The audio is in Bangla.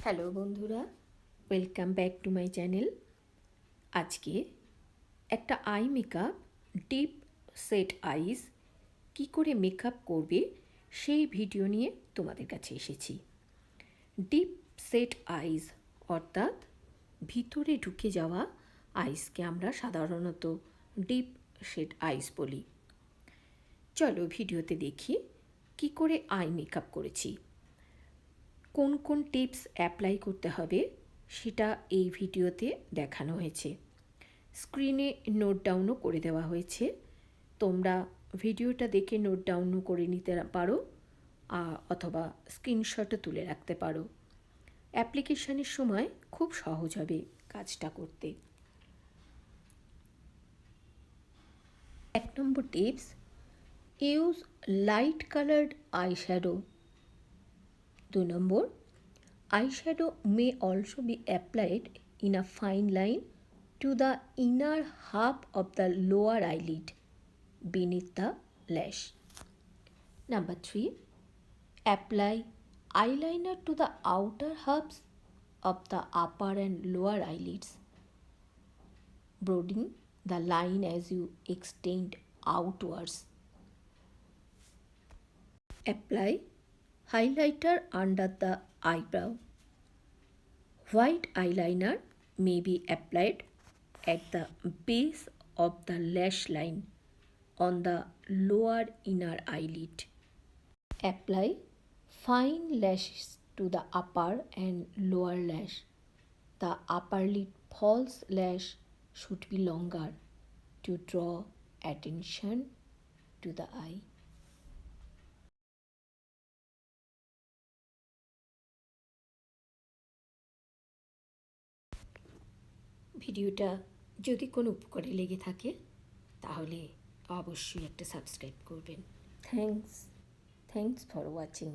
হ্যালো বন্ধুরা, welcome back to my channel. আজকে একটা আই মেকআপ ডিপ সেট আইস কী করে মেকআপ করবে সেই ভিডিও নিয়ে তোমাদের কাছে এসেছি। ডিপ সেট আইস অর্থাৎ ভিতরে ঢুকে যাওয়া আইসকে আমরা সাধারণত ডিপ সেট আইস বলি। চলো ভিডিওতে দেখি কী করে আই মেকআপ করেছি। কোন কোন টিপস অ্যাপ্লাই করতে হবে সেটা এই ভিডিওতে দেখানো হয়েছে। স্ক্রিনে নোট ডাউনও করে দেওয়া হয়েছে, তোমরা ভিডিওটা দেখে নোট ডাউনও করে নিতে পারো অথবা স্ক্রিনশটও তুলে রাখতে পারো। অ্যাপ্লিকেশনের সময় খুব সহজ হবে কাজটা করতে। 1 নম্বর tips, use light coloured eyeshadow. 2 নম্বর, eyeshadow may also be applied in a fine line to the inner half of the lower eyelid beneath the lash. Number 3, apply eyeliner to the outer halves of the upper and lower eyelids, broadening the line as you extend outwards. Apply highlighter under the eyebrow. White eyeliner may be applied at the base of the lash line on the lower inner eyelid. Apply fine lashes to the upper and lower lash. The upper lid false lash should be longer to draw attention to the eye. ভিডিওটা যদি কোনো উপকারে লেগে থাকে তাহলে অবশ্যই একটা সাবস্ক্রাইব করবেন। Thanks for watching.